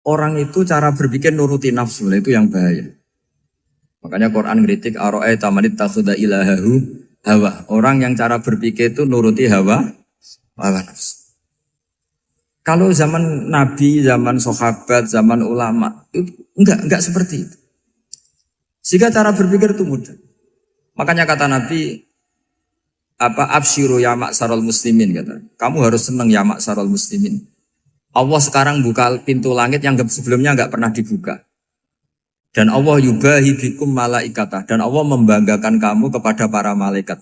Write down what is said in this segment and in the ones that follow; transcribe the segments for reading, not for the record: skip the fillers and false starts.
orang itu cara berpikir nuruti nafsu, itu yang bahaya. Makanya Quran kritik ara'aita man ittakhadha ilahahu hawa. Orang yang cara berpikir itu nuruti hawa nafsu. Kalau zaman Nabi, zaman sahabat, zaman ulama itu enggak seperti itu. Sehingga cara berpikir itu mudah. Makanya kata Nabi absyiru ya ma'syaral muslimin kata. Kamu harus senang ya ma'syaral muslimin. Allah sekarang buka pintu langit yang sebelumnya enggak pernah dibuka. Dan Allah yubahi bikum malaikatah. Dan Allah membanggakan kamu kepada para malaikat.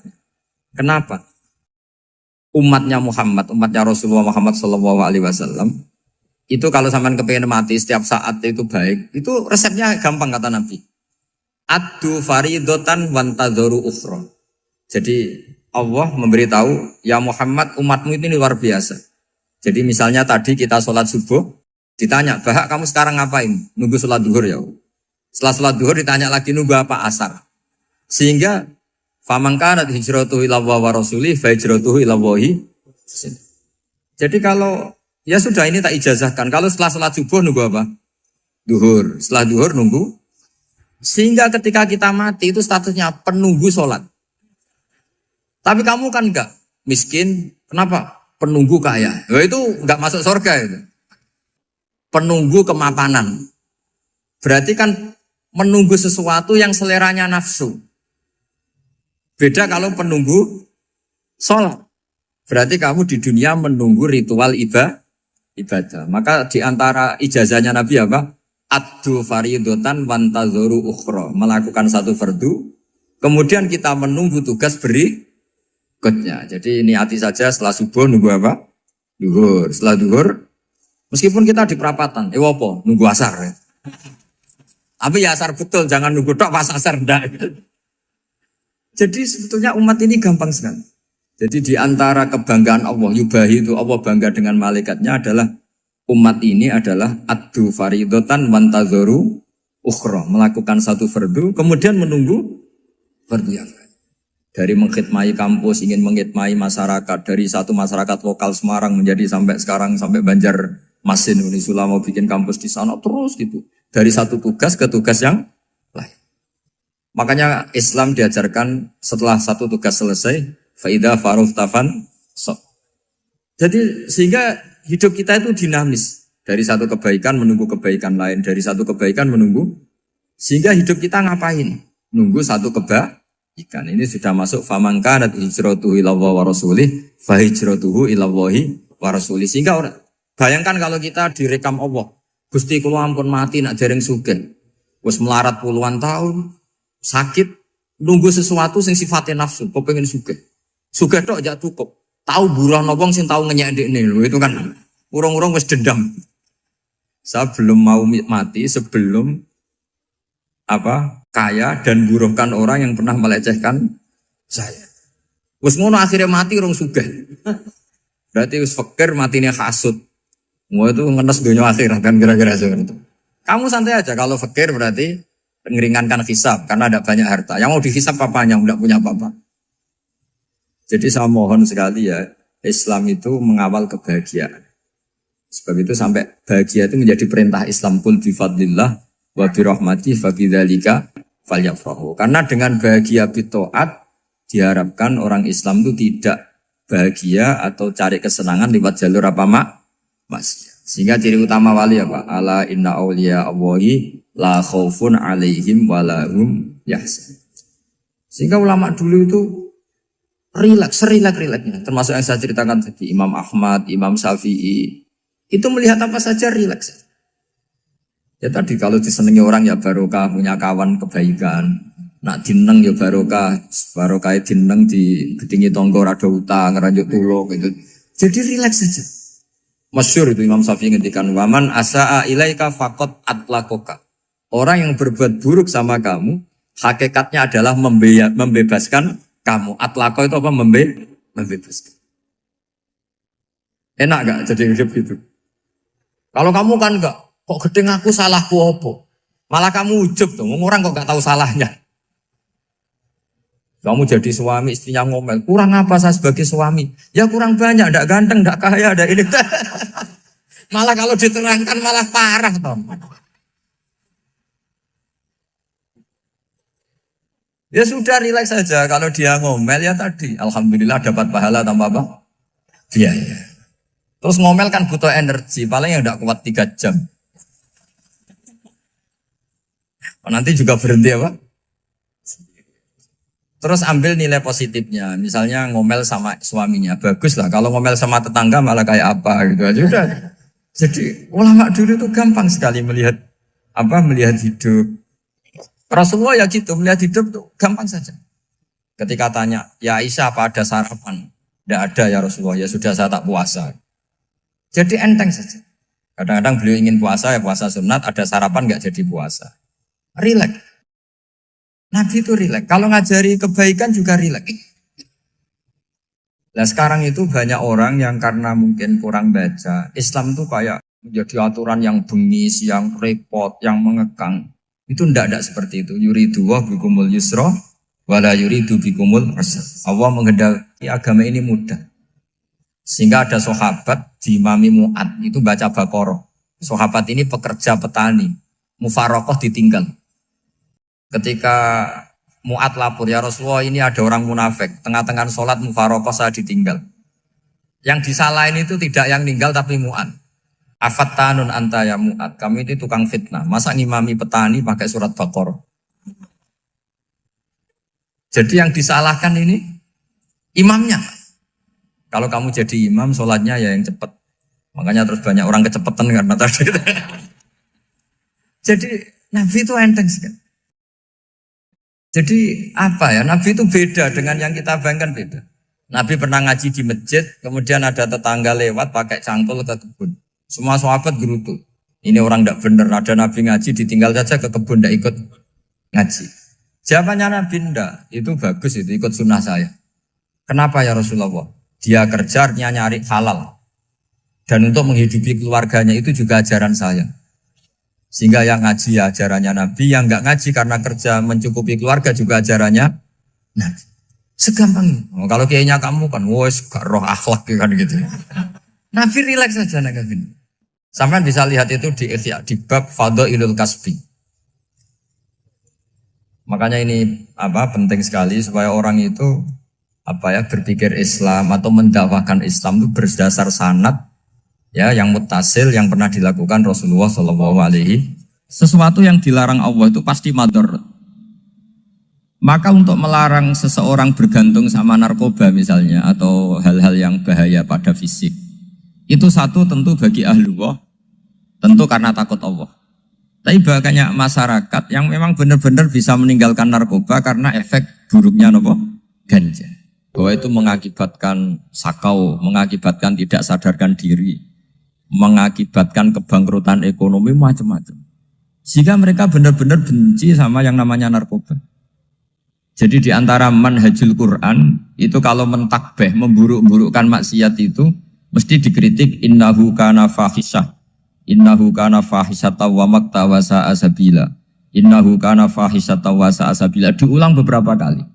Kenapa? Umatnya Muhammad, umatnya Rasulullah Muhammad SAW, itu kalau sampean kepengen mati setiap saat itu baik, itu resepnya gampang kata Nabi. Addu faridotan wantadzoru ukhra. Jadi Allah memberitahu, ya Muhammad umatmu ini luar biasa. Jadi misalnya tadi kita sholat subuh, ditanya, Bahak kamu sekarang ngapain? Nunggu sholat duhur ya. Setelah sholat duhur ditanya lagi nunggu apa asar. Sehingga faman kanat hijratuhu ila Allah wa rasulih fa hijratuhu ila Allah. Jadi kalau ya sudah ini tak ijazahkan. Kalau setelah sholat subuh nunggu apa? Duhur. Setelah duhur nunggu. Sehingga ketika kita mati itu statusnya penunggu sholat. Tapi kamu kan enggak miskin. Kenapa? Penunggu kaya. Ya itu enggak masuk surga itu. Penunggu kemapanan. Berarti kan menunggu sesuatu yang seleranya nafsu. Beda kalau penunggu sholat. Berarti kamu di dunia menunggu ritual ibadah. Maka di antara ijazahnya Nabi apa? Addu faridotan wantadzoru ukhra. Melakukan satu fardu. Kemudian kita menunggu tugas berikutnya. Jadi niati saja setelah subuh nunggu apa? Duhur. Setelah duhur, meskipun kita di perapatan, apa? Nunggu asar ya. Tapi ya asar betul, jangan nunggu tok pas asar ndak. Jadi sebetulnya umat ini gampang sekali. Jadi di antara kebanggaan Allah, yubahi itu Allah bangga dengan malaikatnya adalah umat ini adalah addu faridotan wantadzoru ukhra, melakukan satu fardu kemudian menunggu fardu yang lain. Dari mengkhidmati kampus, ingin mengkhidmati masyarakat, dari satu masyarakat lokal Semarang menjadi sampai sekarang sampai Banjarmasin, Unisula mau bikin kampus di sana terus gitu. Dari satu tugas ke tugas yang lain. Makanya Islam diajarkan setelah satu tugas selesai, faida faruhtafan sok. Jadi sehingga hidup kita itu dinamis. Dari satu kebaikan menunggu kebaikan lain, dari satu kebaikan menunggu. Sehingga hidup kita ngapain? Nunggu satu kebaikan. Ini sudah masuk faman kanat hijratuhu ila Allah wa rasulih, fa hijratuhu ila Allah wa rasulih. Sehingga bayangkan kalau kita direkam Allah. Gusti kula ampun mati nak dereng sugih. Wis melarat puluhan tahun, sakit, nunggu sesuatu sing sifatnya nafsu, kepengin sugih. Sugih tok aja cukup. Tahu buruh wong sing tahu ngenyek ndekne lho, itu kan urung-urung wis dendam. Saya belum mau mati sebelum kaya dan buruhkan orang yang pernah melecehkan saya. Wis ngono akhirnya mati urung sugih. Berarti wis fakir matine hasud. Mau itu ngenes dunia akhirat kan kira-kira seperti itu. Kamu santai aja kalau fakir berarti meringankan hisab karena ada banyak harta. Yang mau dihisab papanya enggak punya apa-apa. Jadi saya mohon sekali ya, Islam itu mengawal kebahagiaan. Sebab itu sampai bahagia itu menjadi perintah Islam, qul bi fadlillah wa bi rahmati fa bidzalika falyafrahu. Karena dengan bahagia bi taat diharapkan orang Islam itu tidak bahagia atau cari kesenangan lewat jalur maksiat. Sehingga ciri utama wali apa? Ala inna awliya Allahi la khaufun alaihim wa lahum yahzanun. Sehingga ulama dulu itu rileks-rileksnya. Termasuk yang saya ceritakan tadi, Imam Ahmad, Imam Syafi'i. Itu melihat apa saja rileks. Ya tadi kalau disenangi orang ya barokah, punya kawan kebaikan. Nak dineng ya barokah dineng di gedingi tonggo rada utang, ngeranjuk tulung gitu. Jadi rileks saja. Masyhur itu Imam Syafi'i ngendikan waman asaa ilaika faqat atlakoka. Orang yang berbuat buruk sama kamu hakikatnya adalah membebaskan kamu. Atlako itu apa? Membebaskan. Enak gak jadi hidup gitu? Kalau kamu kan enggak, kok gedeng aku salahku apa? Malah kamu ujub tuh, orang kok gak tahu salahnya. Kamu jadi suami, istrinya ngomel, kurang apa saya sebagai suami? Ya kurang banyak, ndak ganteng, ndak kaya, ndak ini. Malah kalau diterangkan malah parah toh. Ya sudah rileks saja. Kalau dia ngomel ya tadi, alhamdulillah dapat pahala tanpa apa? Biaya. Terus ngomel kan butuh energi, paling yang tidak kuat 3 jam. Nanti juga berhenti apa? Terus ambil nilai positifnya. Misalnya ngomel sama suaminya, bagus lah. Kalau ngomel sama tetangga malah kayak apa gitu aja udah. Jadi ulama dulu itu gampang sekali melihat apa? Melihat hidup. Rasulullah ya gitu, melihat hidup tuh gampang saja. Ketika tanya, ya Aisyah apa ada sarapan? Tidak ada ya Rasulullah, ya sudah saya tak puasa. Jadi enteng saja. Kadang-kadang beliau ingin puasa, ya puasa sunat, ada sarapan nggak jadi puasa. Rileks. Nabi itu rileks. Kalau ngajari kebaikan juga rileks. Nah sekarang itu banyak orang yang karena mungkin kurang baca, Islam tuh kayak menjadi aturan yang bengis, yang repot, yang mengekang. Itu tidak seperti itu. Yuridu wa bikumul yusra wala yuridu bikumul usra. Allah menghendaki agama ini mudah. Sehingga ada sahabat di Imami Mu'ad itu baca Baqarah. Sahabat ini pekerja petani, mufarokoh ditinggal. Ketika Mu'ad lapor, ya Rasulullah ini ada orang munafik, tengah-tengah sholat mufarokoh saya ditinggal. Yang disalahin itu tidak yang ninggal tapi Mu'ad. Afattanun anta ya Mu'ad, kami itu tukang fitnah. Masa ngimami petani pakai surat Baqarah? Jadi yang disalahkan ini imamnya. Kalau kamu jadi imam, sholatnya ya yang cepat. Makanya terus banyak orang kecepatan karena tadi. Jadi Nabi itu enteng sekali. Jadi apa ya? Nabi itu beda dengan yang kita bayangkan beda. Nabi pernah ngaji di masjid, kemudian ada tetangga lewat pakai cangkul ke kebun. Semua sahabat gerutu. Ini orang tidak benar. Ada Nabi ngaji ditinggal saja ke kebun, tidak ikut ngaji. Jawabannya Nabi tidak. Itu bagus itu ikut sunnah saya. Kenapa ya Rasulullah? Dia kerjanya nyari halal. Dan untuk menghidupi keluarganya itu juga ajaran saya. Sehingga yang ngaji ya ajarannya Nabi, yang nggak ngaji karena kerja mencukupi keluarga juga ajarannya Nabi. Segampang itu. Oh, kalau kayaknya kamu kan, wes gak roh akhlak kan gitu. Nabi rileks saja Nabi. Sampai bisa lihat itu di Ihya, di bab Fadhailul Kasbi. Makanya ini apa penting sekali supaya orang itu apa ya berpikir Islam atau mendakwahkan Islam itu berdasar sanad ya yang muttasil yang pernah dilakukan Rasulullah Shallallahu Alaihi. Sesuatu yang dilarang Allah itu pasti mador. Maka untuk melarang seseorang bergantung sama narkoba misalnya atau hal-hal yang bahaya pada fisik itu satu tentu bagi ahlullah, tentu karena takut Allah. Tapi banyak masyarakat yang memang benar-benar bisa meninggalkan narkoba karena efek buruknya ganja. Bahwa itu mengakibatkan sakau, mengakibatkan tidak sadarkan diri, mengakibatkan kebangkrutan ekonomi macam-macam. Sehingga mereka benar-benar benci sama yang namanya narkoba. Jadi di antara manhajul Quran itu kalau mentakbih, memburuk-burukkan maksiat itu mesti dikritik innahu kana fahisyah. Innahu kana fahisyata wa maqta wa sa'a sabila. Innahu kana fahisyata wa sa'a sabila. Diulang beberapa kali.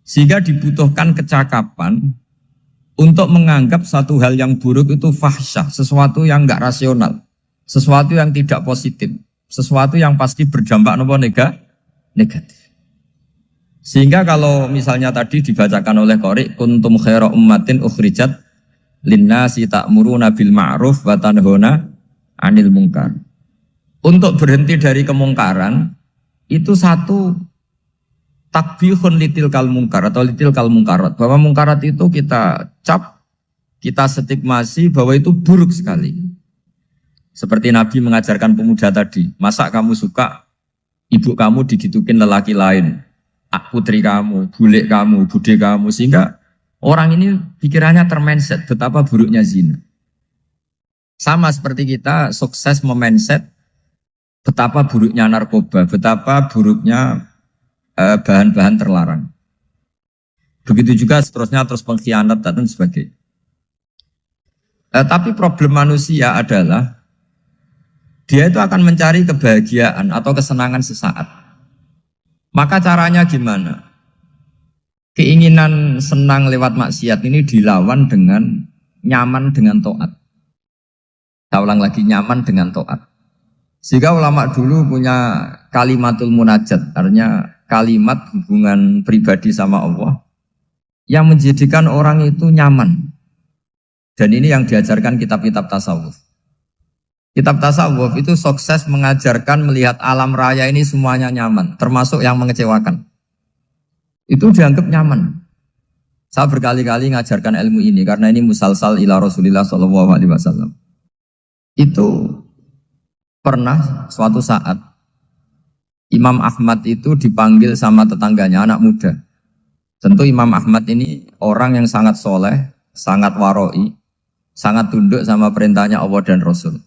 Sehingga dibutuhkan kecakapan untuk menganggap satu hal yang buruk itu fahsyah, sesuatu yang enggak rasional, sesuatu yang tidak positif, sesuatu yang pasti berdampak negatif. Sehingga kalau misalnya tadi dibacakan oleh Qori, kuntum khaira ummatin ukhrijat linnasi ta'muruna bil ma'ruf wa tanhauna 'anil munkar. Untuk berhenti dari kemungkaran itu satu takbihun litil kal mungkar atau litil kal mungkarat, bahwa mungkarat itu kita cap, kita stigmasi bahwa itu buruk sekali. Seperti Nabi mengajarkan pemuda tadi, masa kamu suka ibu kamu digitukin lelaki lain, putri kamu, bule kamu, bude kamu, sehingga orang ini pikirannya termindset betapa buruknya zina. Sama seperti kita sukses memindset betapa buruknya narkoba, betapa buruknya bahan-bahan terlarang. Begitu juga seterusnya terus pengkhianat dan sebagainya. Tapi problem manusia adalah dia itu akan mencari kebahagiaan atau kesenangan sesaat. Maka caranya gimana? Keinginan senang lewat maksiat ini dilawan dengan nyaman dengan taat. Saya ulang lagi, nyaman dengan taat. Sehingga ulama dulu punya kalimatul munajat, artinya kalimat hubungan pribadi sama Allah yang menjadikan orang itu nyaman. Dan ini yang diajarkan kitab-kitab tasawuf. Kitab tasawuf itu sukses mengajarkan melihat alam raya ini semuanya nyaman, termasuk yang mengecewakan. Itu dianggap nyaman. Saya berkali-kali mengajarkan ilmu ini karena ini musalsal ila Rasulillah SAW. Itu pernah suatu saat Imam Ahmad itu dipanggil sama tetangganya, anak muda. Tentu Imam Ahmad ini orang yang sangat soleh, sangat waroi, sangat tunduk sama perintahnya Allah dan Rasul.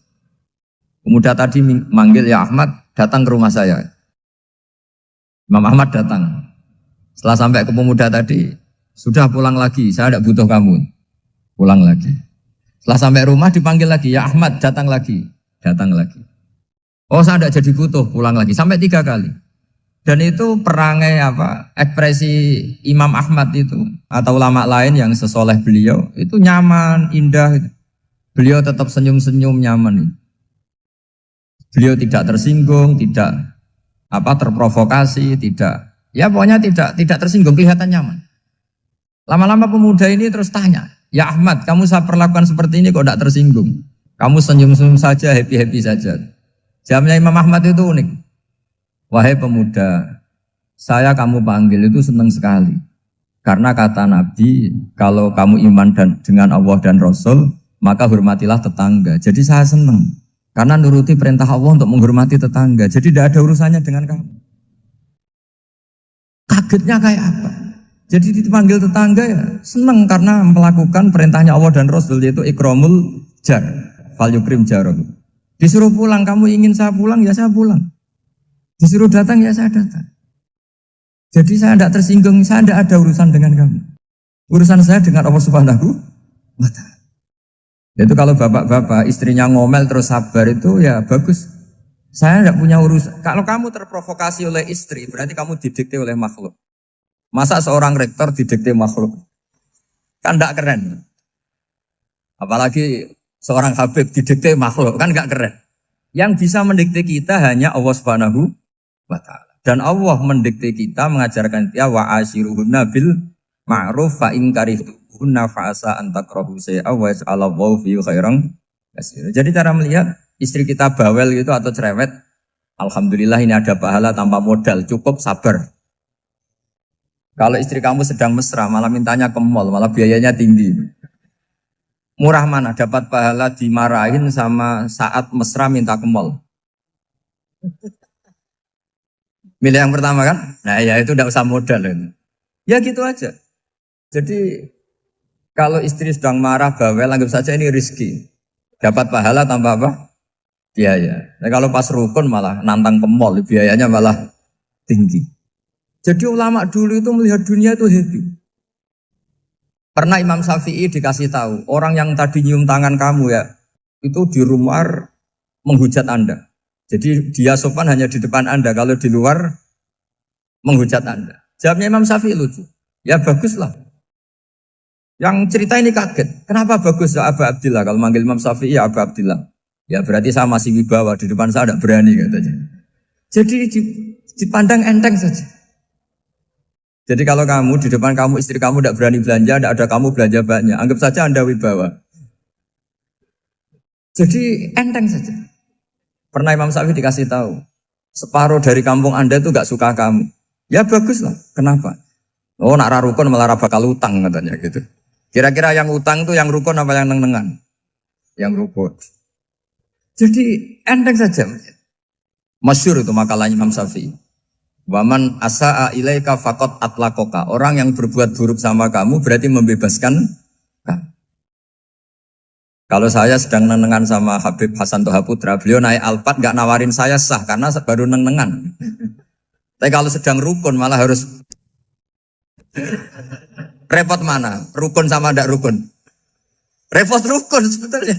Pemuda tadi manggil, ya Ahmad, datang ke rumah saya. Imam Ahmad datang. Setelah sampai ke pemuda tadi, sudah pulang lagi, saya tidak butuh kamu. Pulang lagi. Setelah sampai rumah dipanggil lagi, ya Ahmad, datang lagi. Datang lagi. Oh, saya tidak jadi butuh, pulang lagi. Sampai 3 kali. Dan itu perangai ekspresi Imam Ahmad itu atau ulama lain yang sesoleh beliau itu nyaman, indah. Beliau tetap senyum-senyum nyaman. Beliau tidak tersinggung, tidak terprovokasi, pokoknya tidak tersinggung, kelihatan nyaman. Lama-lama pemuda ini terus tanya, ya Ahmad, kamu saya perlakukan seperti ini kok tidak tersinggung? Kamu senyum-senyum saja, happy-happy saja. Jawabnya Imam Ahmad itu unik. Wahai pemuda, saya kamu panggil itu senang sekali. Karena kata Nabi, kalau kamu iman dengan Allah dan Rasul, maka hormatilah tetangga. Jadi saya senang. Karena nuruti perintah Allah untuk menghormati tetangga. Jadi tidak ada urusannya dengan kamu. Kagetnya kayak apa? Jadi dipanggil tetangga ya senang karena melakukan perintahnya Allah dan Rasul, yaitu ikramul jar, fal yukrim jaroh. Disuruh pulang, kamu ingin saya pulang, ya saya pulang. Disuruh datang, ya saya datang. Jadi saya tidak tersinggung, saya tidak ada urusan dengan kamu. Urusan saya dengan Allah Subhanahu wa Ta'ala. Itu kalau bapak-bapak istrinya ngomel terus sabar itu ya bagus. Saya tidak punya urusan. Kalau kamu terprovokasi oleh istri, berarti kamu didikte oleh makhluk. Masa seorang rektor didikte makhluk? Kan tidak keren. Apalagi seorang Habib didikte makhluk, kan gak keren. Yang bisa mendikte kita hanya Allah Subhanahu wa Ta'ala. Dan Allah mendikte kita, mengajarkan kita wa ashiruhunna bil ma'ruf fa in karihtunna fa asa an takrahu shay'a wa yaj'alallahu fi khairan katsira. Jadi cara melihat istri kita bawel gitu atau cerewet, alhamdulillah ini ada pahala tanpa modal, cukup sabar. Kalau istri kamu sedang mesra, malah mintanya ke mall, malah biayanya tinggi. Murah mana dapat pahala dimarahin sama saat mesra minta ke mall? Milih yang pertama kan? Nah ya itu tidak usah modal. Ya gitu aja. Jadi kalau istri sedang marah, bawel, anggap saja ini rezeki. Dapat pahala tanpa apa? Biaya. Nah kalau pas rukun malah nantang ke mall, biayanya malah tinggi. Jadi ulama dulu itu melihat dunia itu happy. Pernah Imam Syafi'i dikasih tahu, orang yang tadi nyium tangan kamu ya, itu di rumah menghujat Anda. Jadi dia sopan hanya di depan Anda, kalau di luar menghujat Anda. Jawabnya Imam Syafi'i lucu. Ya baguslah. Yang cerita ini kaget. Kenapa bagus ya Aba Abdillah? Kalau manggil Imam Syafi'i ya Aba Abdillah. Ya berarti saya masih wibawa, di depan saya tidak berani katanya. Jadi dipandang enteng saja. Jadi kalau kamu, di depan kamu, istri kamu tidak berani belanja, tidak ada kamu belanja banyak. Anggap saja Anda wibawa. Jadi enteng saja. Pernah Imam Syafi'i dikasih tahu, separuh dari kampung Anda itu gak suka kamu. Ya bagus lah, kenapa? Oh nak rukun malah bakal utang katanya gitu. Kira-kira yang utang itu yang rukun apa yang neng-nengan? Yang rukun. Jadi enteng saja. Masyhur itu makalahnya Imam Syafi'i. Waman asa'a ilaika faqad atlaqaka. Orang yang berbuat buruk sama kamu berarti membebaskan kamu. Kalau saya sedang nenengan sama Habib Hasan Toha Putra, beliau naik Alphard gak nawarin saya sah karena baru nenengan. Tapi kalau sedang rukun malah harus repot mana? Rukun sama ndak rukun? Repot rukun sebetulnya.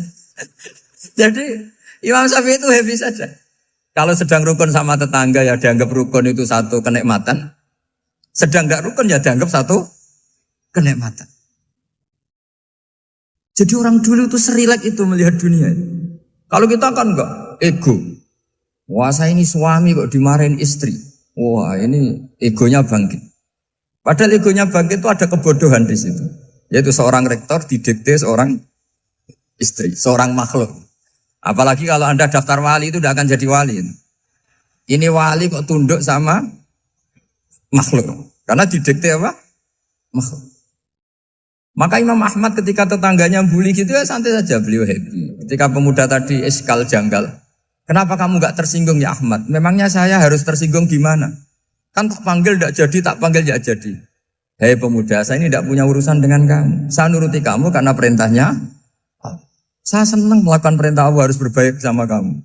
Jadi Imam Syafi'i itu happy saja. Kalau sedang rukun sama tetangga ya dianggap rukun itu satu kenikmatan. Sedang tidak rukun ya dianggap satu kenikmatan. Jadi orang dulu itu serilek itu melihat dunia. Kalau kita kan enggak, ego. Wah saya ini suami kok dimarahin istri. Wah ini egonya bangkit. Padahal egonya bangkit itu ada kebodohan di situ. Yaitu seorang rektor didikte seorang istri, seorang makhluk. Apalagi kalau Anda daftar wali itu tidak akan jadi wali. Ini wali kok tunduk sama makhluk. Karena didikte apa? Makhluk. Maka Imam Ahmad ketika tetangganya bully gitu ya santai saja, beliau happy. Ketika pemuda tadi iskal janggal, kenapa kamu gak tersinggung ya Ahmad? Memangnya saya harus tersinggung gimana? Kan tak panggil tidak jadi, tak panggil tidak jadi. Hei pemuda, saya ini tidak punya urusan dengan kamu. Saya nuruti kamu karena perintahnya. Saya senang melakukan perintah Allah, harus berbaik sama kamu.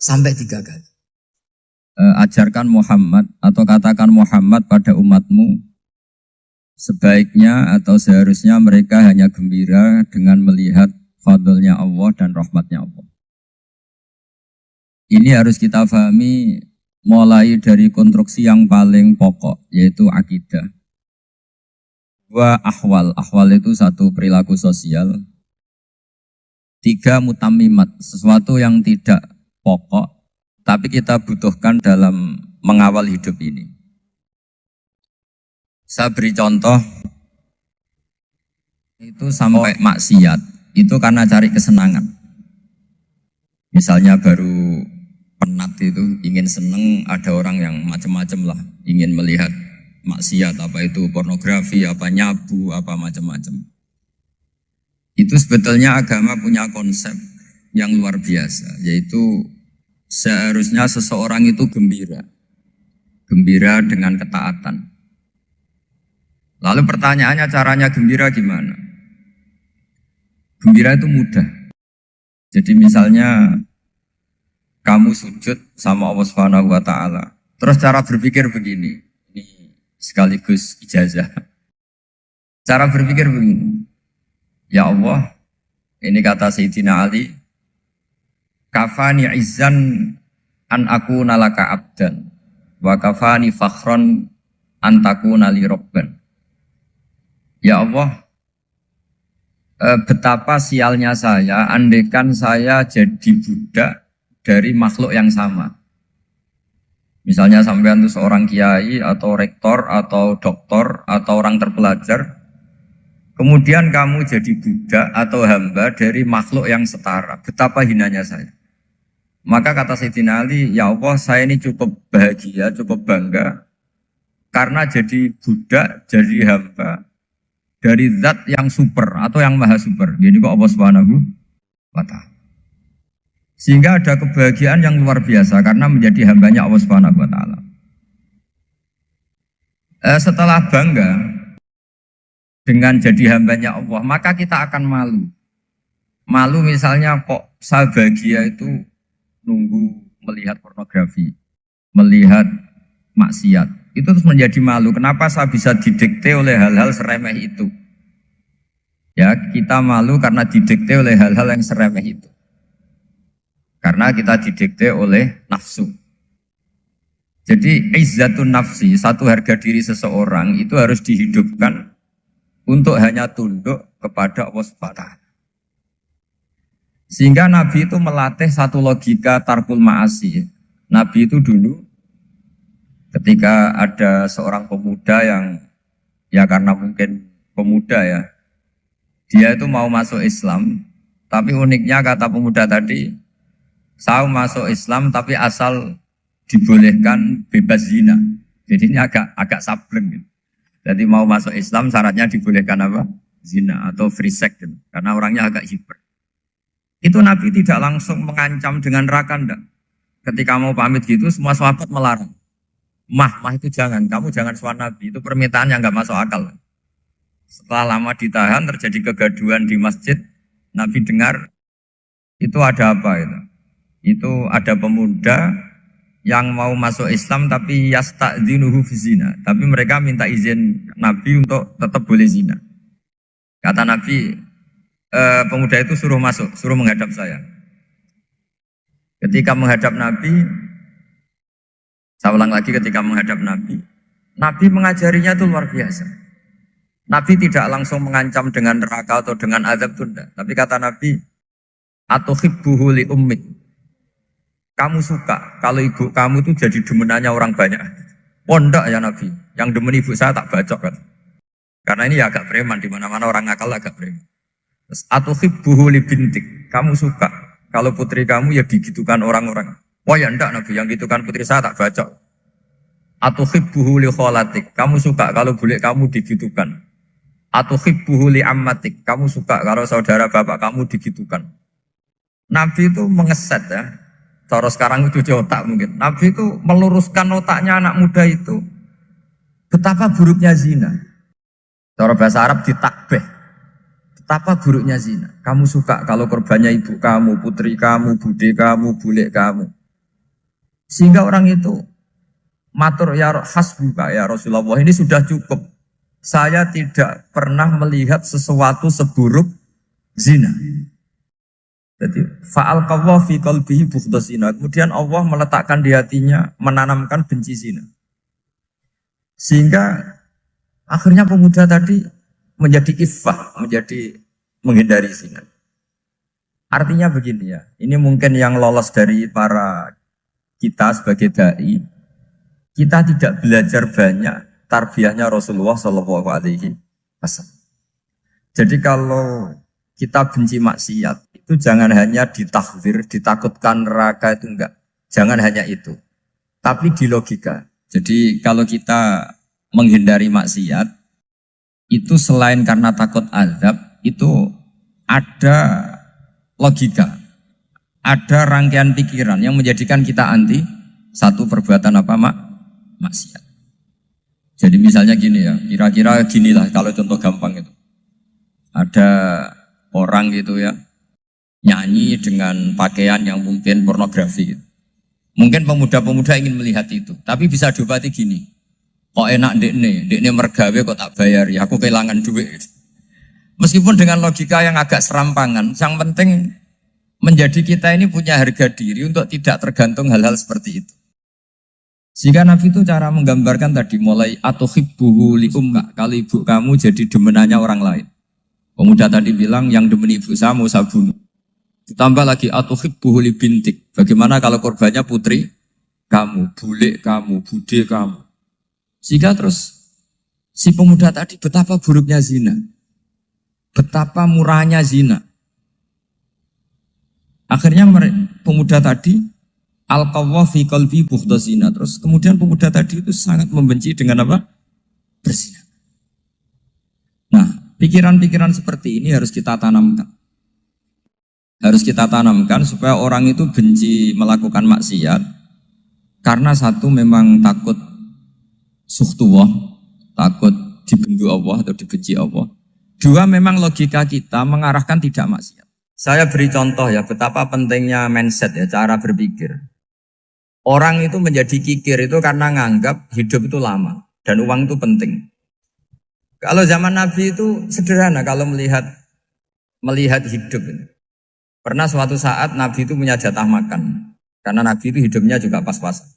Sampai 3 kali. Ajarkan Muhammad atau katakan Muhammad pada umatmu. Sebaiknya atau seharusnya mereka hanya gembira dengan melihat fadlnya Allah dan rahmatnya Allah. Ini harus kita pahami mulai dari konstruksi yang paling pokok, yaitu akidah. 2 ahwal. Ahwal itu 1 perilaku sosial. 3 mutamimat, sesuatu yang tidak pokok, tapi kita butuhkan dalam mengawal hidup ini. Saya beri contoh, itu sampai maksiat, itu karena cari kesenangan. Misalnya baru penat itu, ingin seneng, ada orang yang macam-macam lah, ingin melihat maksiat, apa itu pornografi, apa nyabu, apa macam-macam. Itu sebetulnya agama punya konsep yang luar biasa, yaitu seharusnya seseorang itu gembira. Gembira dengan ketaatan. Lalu pertanyaannya caranya gembira gimana? Gembira itu mudah. Jadi misalnya kamu sujud sama Allah Subhanahu wa taala. Terus cara berpikir begini. Ini sekaligus ijazah. Cara berpikir begini. Ya Allah, ini kata Sayyidina Ali, kafani izzan an aku nalaka abdan wa kafani fakhron an takuna li robban. Ya Allah, betapa sialnya saya andaikan saya jadi budak dari makhluk yang sama. Misalnya sampean itu seorang kiai atau rektor atau doktor atau orang terpelajar, kemudian kamu jadi budak atau hamba dari makhluk yang setara. Betapa hinanya saya. Maka kata Sayyidina Ali, ya Allah saya ini cukup bahagia, cukup bangga karena jadi budak, jadi hamba dari zat yang super atau yang maha super. Jadi kok Allah Subhanahu wa ta'ala. Sehingga ada kebahagiaan yang luar biasa karena menjadi hambanya Allah Subhanahu wa ta'ala. Setelah bangga dengan jadi hambanya Allah, maka kita akan malu. Malu misalnya kok saya bahagia itu nunggu melihat pornografi, melihat maksiat. Itu terus menjadi malu. Kenapa saya bisa didikte oleh hal-hal seremeh itu? Ya, kita malu karena didikte oleh hal-hal yang seremeh itu. Karena kita didikte oleh nafsu. Jadi izzatun nafsi, satu harga diri seseorang itu harus dihidupkan untuk hanya tunduk kepada Allah SWT. Sehingga Nabi itu melatih satu logika tarkul ma'asi. Nabi itu dulu ketika ada seorang pemuda yang ya karena mungkin pemuda ya, dia itu mau masuk Islam, tapi uniknya kata pemuda tadi, saya masuk Islam tapi asal dibolehkan bebas zina. Jadi ini agak sableng gitu. Jadi mau masuk Islam syaratnya dibolehkan apa? Zina atau free sex gitu. Karena orangnya agak hiper. Itu Nabi tidak langsung mengancam dengan neraka enggak. Ketika mau pamit gitu semua sahabat melarang. Mah itu jangan, kamu jangan suan Nabi, itu permintaan yang nggak masuk akal. Setelah lama ditahan, terjadi kegaduhan di masjid, Nabi dengar, itu ada apa itu? Itu ada pemuda yang mau masuk Islam tapi yasta'dzinuhu fi zina. Tapi mereka minta izin Nabi untuk tetap boleh zina. Kata Nabi, pemuda itu suruh masuk, suruh menghadap saya. Ketika menghadap Nabi, saya ulang lagi ketika menghadap Nabi, Nabi mengajarinya itu luar biasa. Nabi tidak langsung mengancam dengan neraka atau dengan azab tunda. Tapi kata Nabi, Atau hibbuhu li ummik. Kamu suka kalau ibu kamu itu jadi demenannya orang banyak. Pondok ya Nabi, yang demen ibu saya tak bacok kan. Karena ini ya agak preman, di mana-mana orang nakal agak preman. Terus atau hibbuhu li bintik. Kamu suka kalau putri kamu ya digitukan orang-orang. Wah ya enggak Nabi, yang gitukan putri saya tak bacok. Atau hibbuhu li kholatik. Kamu suka kalau bule kamu digitukan. Atau hibbuhu li ammatik. Kamu suka kalau saudara bapak kamu digitukan. Nabi itu mengeset ya. Cara sekarang itu cuci otak mungkin. Nabi itu meluruskan otaknya anak muda itu. Betapa buruknya zina. Cara bahasa Arab ditakbih. Betapa buruknya zina. Kamu suka kalau korbannya ibu kamu, putri kamu, bude kamu, bule kamu. Sehingga orang itu matur ya hasbuka ya Rasulullah, ini sudah cukup. Saya tidak pernah melihat sesuatu seburuk zina. Jadi fa'al qawwa fi qalbihi bughdha zina. Kemudian Allah meletakkan di hatinya, menanamkan benci zina. Sehingga akhirnya pemuda tadi menjadi iffah, menjadi menghindari zina. Artinya begini ya, ini mungkin yang lolos dari para kita sebagai dai, kita tidak belajar banyak tarbiyahnya Rasulullah Shallallahu Alaihi Wasallam. Jadi kalau kita benci maksiat, itu jangan hanya ditakhzir, ditakutkan neraka itu enggak. Jangan hanya itu. Tapi di logika. Jadi kalau kita menghindari maksiat, itu selain karena takut azab, itu ada logika. Ada rangkaian pikiran yang menjadikan kita anti satu perbuatan apa maksiat. Jadi misalnya gini ya, kira-kira ginilah kalau contoh gampang itu. Ada orang gitu ya, nyanyi dengan pakaian yang mungkin pornografi gitu. Mungkin pemuda-pemuda ingin melihat itu, tapi bisa diobati gini. Kok enak dekne mergawe kok tak bayar ya, aku kehilangan duit. Meskipun dengan logika yang agak serampangan, yang penting menjadi kita ini punya harga diri untuk tidak tergantung hal-hal seperti itu. Sehingga Nabi itu cara menggambarkan tadi mulai atau hibbuhu li ummik, kalau ibu kamu jadi demenannya orang lain. Pemuda tadi bilang yang demen ibu saya mau saya bunuh. Ditambah lagi atau hibbuhu li bintik. Bagaimana kalau korbannya putri kamu, bule kamu, bude kamu. Sehingga terus si pemuda tadi betapa buruknya zina. Betapa murahnya zina. Akhirnya pemuda tadi al-qawwa fi qalbi bughdha zina. Terus kemudian pemuda tadi itu sangat membenci dengan apa? Berzina. Nah, pikiran-pikiran seperti ini harus kita tanamkan. Harus kita tanamkan supaya orang itu benci melakukan maksiat. Karena satu memang takut sukhtuwah, takut dibendu Allah atau dibenci Allah. Dua memang logika kita mengarahkan tidak maksiat. Saya beri contoh ya betapa pentingnya mindset ya, cara berpikir. Orang itu menjadi kikir itu karena nganggap hidup itu lama dan uang itu penting. Kalau zaman Nabi itu sederhana kalau melihat hidup ini. Pernah suatu saat Nabi itu punya jatah makan. Karena Nabi itu hidupnya juga pas-pasan.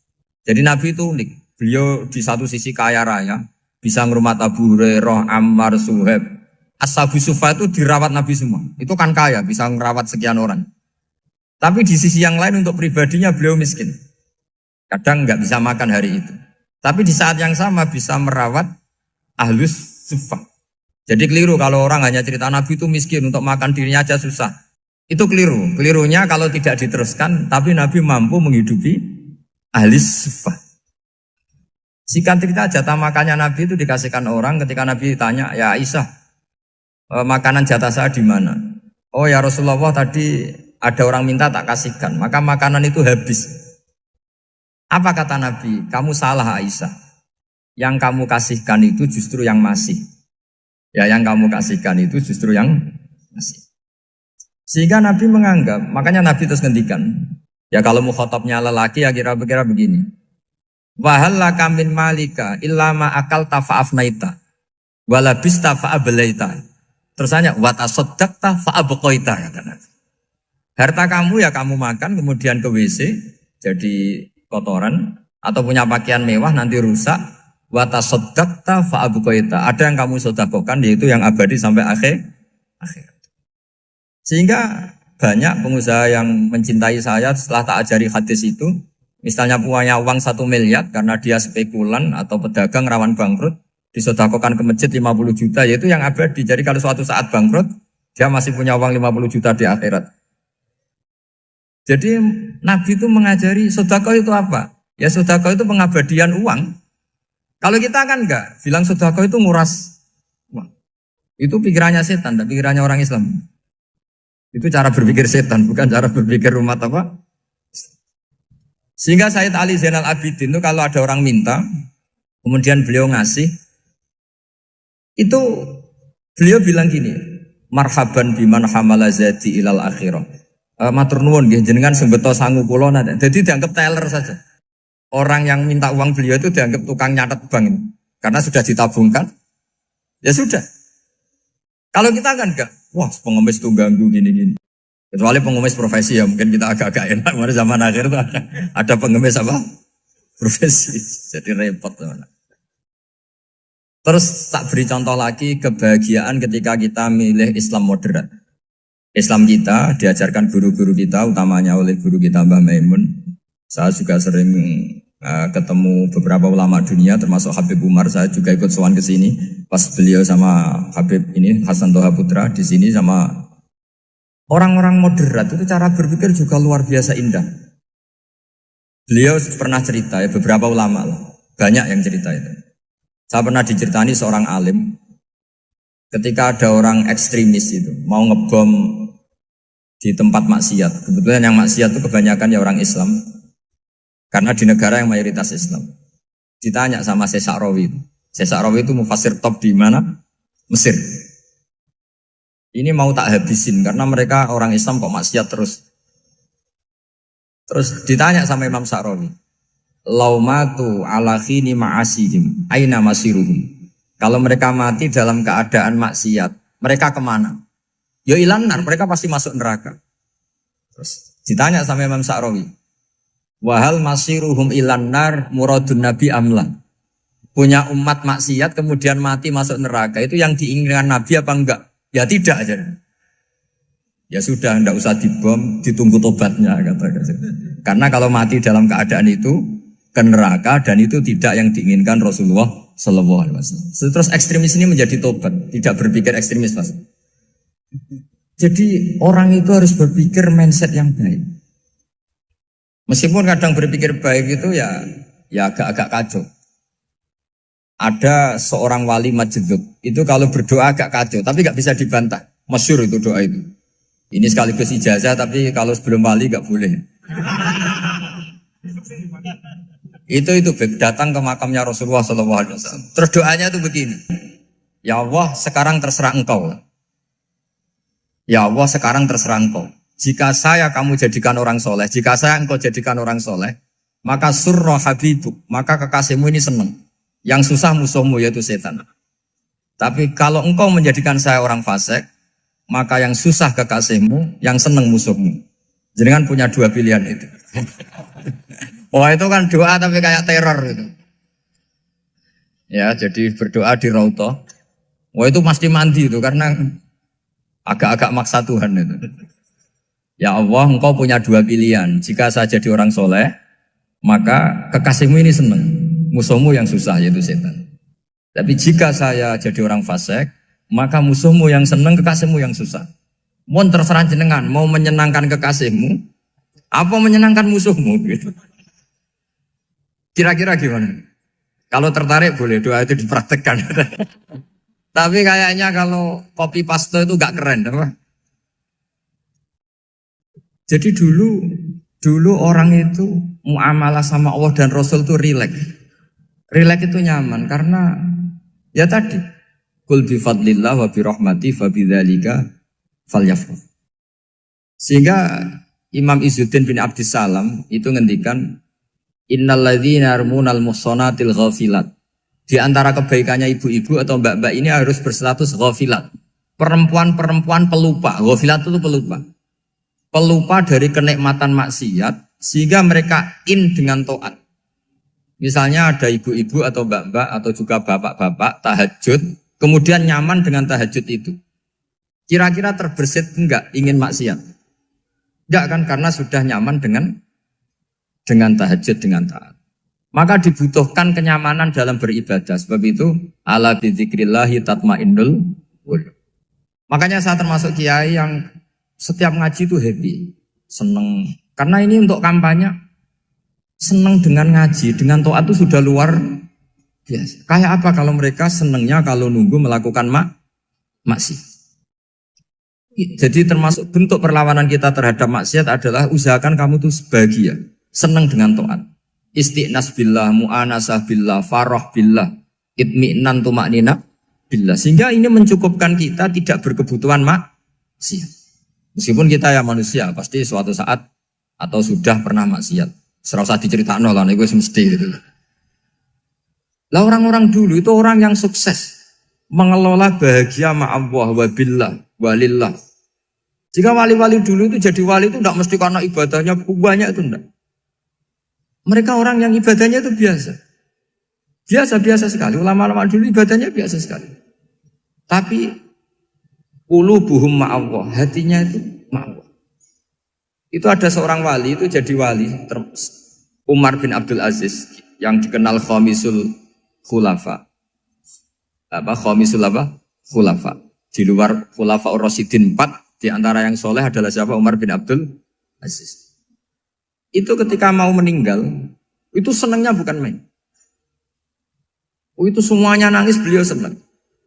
Jadi Nabi itu unik. Beliau di satu sisi kaya raya. Bisa ngurmat Abu Hurairah, Ammar, Suhaib. Ashabu Suffa itu dirawat Nabi semua. Itu kan kaya, bisa ngerawat sekian orang. Tapi di sisi yang lain untuk pribadinya beliau miskin. Kadang nggak bisa makan hari itu. Tapi di saat yang sama bisa merawat Ahlus Suffa. Jadi keliru kalau orang hanya cerita Nabi itu miskin, untuk makan dirinya aja susah. Itu keliru. Kelirunya kalau tidak diteruskan, tapi Nabi mampu menghidupi Ahlus Suffa. Singkat cerita jatah makannya Nabi itu dikasihkan orang ketika Nabi tanya, ya Aisyah, makanan jatah saya di mana? Oh ya Rasulullah, tadi ada orang minta tak kasihkan, maka makanan itu habis. Apa kata Nabi? Kamu salah Aisyah. Yang kamu kasihkan itu justru yang masih. Ya yang kamu kasihkan itu justru yang masih. Sehingga Nabi menganggap, makanya Nabi terus ngendikan. Ya kalau mukhatabnya lelaki ya kira-kira begini. Wahal laka min malika illa ma akalta fa'afnaita walabista fa'ablaita. Terus hanya watasaddaqta fa'abqaita kata Nabi. Harta kamu ya kamu makan kemudian ke WC jadi kotoran atau punya pakaian mewah nanti rusak. Watasaddaqta fa'abqaita. Ada yang kamu sedekahkan yaitu yang abadi sampai akhir. Sehingga banyak pengusaha yang mencintai saya setelah tak ajari hadis itu. Misalnya punya uang 1 miliar karena dia spekulan atau pedagang rawan bangkrut, disedekahkan ke masjid 50 juta, yaitu yang abadi. Jadi kalau suatu saat bangkrut, dia masih punya uang 50 juta di akhirat. Jadi Nabi itu mengajari sedekah itu apa? Ya sedekah itu pengabadian uang. Kalau kita kan enggak, bilang sedekah itu nguras uang. Itu pikirannya setan, dan pikirannya orang Islam. Itu cara berpikir setan, bukan cara berpikir umat apa. Sehingga Sayyid Ali Zainal Abidin itu kalau ada orang minta, kemudian beliau ngasih, itu beliau bilang gini, marhaban biman hamala zati ilal akhirah. Matur nuwun nggih jenengan sing beto sangu kula nate. Jadi dianggap teller saja. Orang yang minta uang beliau itu dianggap tukang nyatet bank. Karena sudah ditabungkan. Ya sudah. Kalau kita kan enggak, wah pengemis tuh ganggu gini-gini. Kecuali pengemis profesi ya mungkin kita agak-agak enak. Karena zaman akhir tuh ada pengemis apa? Profesi. Jadi repot. Terus tak beri contoh lagi kebahagiaan ketika kita milih Islam moderat. Islam kita diajarkan guru-guru kita, utamanya oleh guru kita Mbah Maimun. Saya juga sering ketemu beberapa ulama dunia, termasuk Habib Umar. Saya juga ikut sowan ke sini pas beliau sama Habib ini Hasan Toha Putra di sini sama orang-orang moderat. Itu cara berpikir juga luar biasa indah. Beliau pernah cerita ya, beberapa ulama lah, banyak yang cerita itu. Saya pernah diceritani seorang alim ketika ada orang ekstremis itu mau ngebom di tempat maksiat. Kebetulan yang maksiat itu kebanyakan ya orang Islam. Karena di negara yang mayoritas Islam. Ditanya sama Syekh Sa'rawi. Syekh Sa'rawi itu mufassir top di mana? Mesir. Ini mau tak habisin karena mereka orang Islam kok maksiat terus. Terus ditanya sama Imam Sa'rawi. Laumatu ala khini ma'asihim aina masiruhum. Kalau mereka mati dalam keadaan maksiat, mereka kemana? Ya ilan nar, mereka pasti masuk neraka. Terus ditanya sama Imam Sa'rawi. Wahal masiruhum ilan nar muradun nabi amla. Punya umat maksiat kemudian mati masuk neraka. Itu yang diinginkan Nabi apa enggak? Ya tidak aja. Ya sudah, enggak usah dibom, ditunggu tobatnya kata. Karena kalau mati dalam keadaan itu ke neraka dan itu tidak yang diinginkan Rasulullah Sallallahu Alaihi Wasallam. Terus ekstremis ini menjadi tobat, tidak berpikir ekstremis Mas. Jadi orang itu harus berpikir mindset yang baik. Meskipun kadang berpikir baik itu ya agak-agak kacau. Ada seorang wali majdud itu kalau berdoa agak kacau, tapi gak bisa dibantah. Masyhur itu doa itu. Ini sekaligus ijazah, tapi kalau sebelum wali gak boleh. Itu datang ke makamnya Rasulullah SAW. Terus doanya itu begini. Ya Allah, sekarang terserah engkau. Ya Allah, sekarang terserah engkau. Jika saya kamu jadikan orang soleh, jika saya engkau jadikan orang soleh, maka surra habibuk, maka kekasihmu ini senang. Yang susah musuhmu yaitu setan. Tapi kalau engkau menjadikan saya orang fasik, maka yang susah kekasihmu, yang senang musuhmu. Jadi kan punya dua pilihan itu. Wah itu kan doa tapi kayak teror itu. Ya jadi berdoa di Raudhah. Wah itu mesti mandi itu karena agak-agak maksa Tuhan itu. Ya Allah, engkau punya dua pilihan. Jika saya jadi orang soleh, maka kekasihmu ini senang. Musuhmu yang susah, yaitu setan. Tapi jika saya jadi orang fasik, maka musuhmu yang senang, kekasihmu yang susah. Mohon terserah jenengan, mau menyenangkan kekasihmu, apa menyenangkan musuhmu? Gitu. Kira-kira gimana? Kalau tertarik boleh doa itu dipraktekkan. Tapi kayaknya kalau copy paste itu gak keren, apa? Jadi dulu orang itu muamalah sama Allah dan Rasul itu rileks. Rileks itu nyaman karena ya tadi kul bi fadlillah wa bi rahmati fa bidzalika falyafrah. Sehingga Imam Izzuddin bin Abdissalam itu ngendikan innalladzina yarmunal muhsanatil ghafilat. Di antara kebaikannya ibu-ibu atau mbak-mbak ini harus berstatus ghafilat. Perempuan-perempuan pelupa. Ghafilat itu pelupa. Pelupa dari kenikmatan maksiat sehingga mereka dengan taat. Misalnya ada ibu-ibu atau mbak-mbak atau juga bapak-bapak tahajud, kemudian nyaman dengan tahajud itu. Kira-kira terbersit enggak ingin maksiat? Enggak kan, karena sudah nyaman dengan tahajud, dengan taat. Maka dibutuhkan kenyamanan dalam beribadah. Sebab itu ala bidzikrillahi tatmainnul qulub. Makanya saya termasuk kiai yang setiap ngaji itu happy, seneng. Karena ini untuk kampanye, seneng dengan ngaji, dengan taat itu sudah luar biasa. Kayak apa kalau mereka senengnya kalau nunggu melakukan maksiat. Jadi termasuk bentuk perlawanan kita terhadap maksiat adalah usahakan kamu tuh bahagia, seneng dengan taat. Istiqnas billah, mu'anasah billah, farah billah, itmi'nan tumaknina billah. Sehingga ini mencukupkan kita tidak berkebutuhan maksiat. Meskipun kita ya manusia, pasti suatu saat atau sudah pernah maksiat. Serasa diceritakan lah, itu mesti gitu. Lah orang-orang dulu itu orang yang sukses mengelola bahagia ma'allah wa billah walillah. Jika wali-wali dulu itu jadi wali itu tidak mesti karena ibadahnya banyak, itu enggak. Mereka orang yang ibadahnya itu biasa. Biasa-biasa sekali. Ulama-ulama dulu ibadahnya biasa sekali. Tapi qulubuhum ma'allah, hatinya itu ma'allah. Itu ada seorang wali itu jadi wali, Umar bin Abdul Aziz yang dikenal khamisul khulafa. Khamisul khulafa. Di luar khulafa Ar-Rasyidin 4, di antara yang soleh adalah siapa? Umar bin Abdul Aziz. Itu ketika mau meninggal, itu senangnya bukan main. Itu semuanya nangis, beliau senang.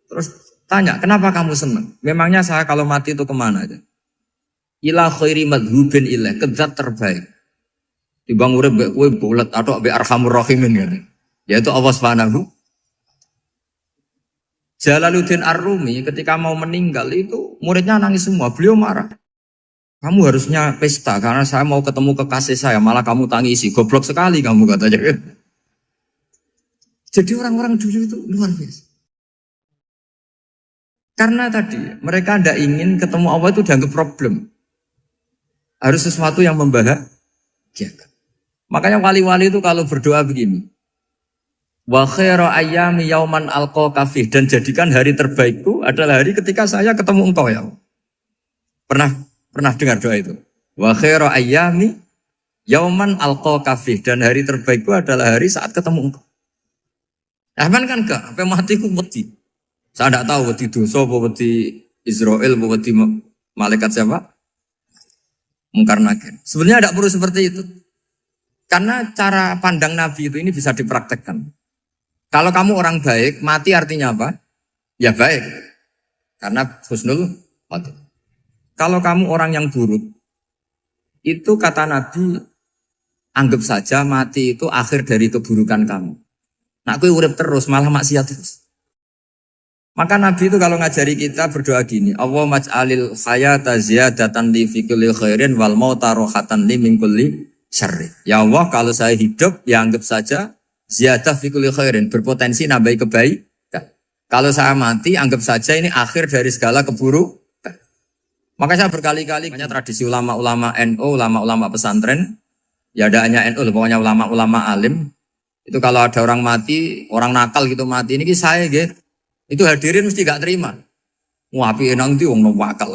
Terus tanya, kenapa kamu senang? Memangnya saya kalau mati itu kemana aja? Ila khairi madhubin ilah, ke zat terbaik. Dibang urip mbek kowe bulet atau mbek arhamur rahimin gitu. Yaitu Allah Subhanahu. Jalaluddin Ar-Rumi ketika mau meninggal itu muridnya nangis semua, beliau marah. Kamu harusnya pesta karena saya mau ketemu kekasih saya, malah kamu tangisi. Goblok sekali kamu katanya. Jadi orang-orang dulu itu luar biasa. Karena tadi mereka tidak ingin ketemu Allah itu dianggap problem. Harus sesuatu yang membahagiakan. Makanya wali-wali itu kalau berdoa begini. Wa khairu ayyami yauman alqa kafih, dan jadikan hari terbaikku adalah hari ketika saya ketemu engkau ya. Pernah dengar doa itu? Wa khairu ayyami yauman alqa kafih, dan hari terbaikku adalah hari saat ketemu engkau. Aman kan enggak? Sampai mati ku wedi. Saya tidak tahu wedi dosa apa wedi Israel apa wedi malaikat siapa? Mungkar Nakir. Sebenarnya tidak perlu seperti itu. Karena cara pandang Nabi itu ini bisa dipraktekkan. Kalau kamu orang baik, mati artinya apa? Ya baik. Karena husnul khotimah. Kalau kamu orang yang buruk, itu kata Nabi, anggap saja mati itu akhir dari keburukan kamu. Nah, aku urip terus, malah maksiat terus. Maka Nabi itu kalau ngajari kita berdoa gini, Allahumma maj'alil hayata ziyadatan li fi kulli khairin wal mauta rohatan li min kulli syarri. Ya Allah, kalau saya hidup, ya anggap saja ziyadah fi kulli khairin, berpotensi nambahi kebaikan. Kalau saya mati, anggap saja ini akhir dari segala keburukan. Maka saya berkali-kali, tradisi ulama-ulama NU, ulama-ulama pesantren, ya ada hanya NU, pokoknya ulama-ulama alim, itu kalau ada orang mati, orang nakal gitu mati, ini saya gitu, itu hadirin mesti gak terima. Wah, api enang itu wong wakal.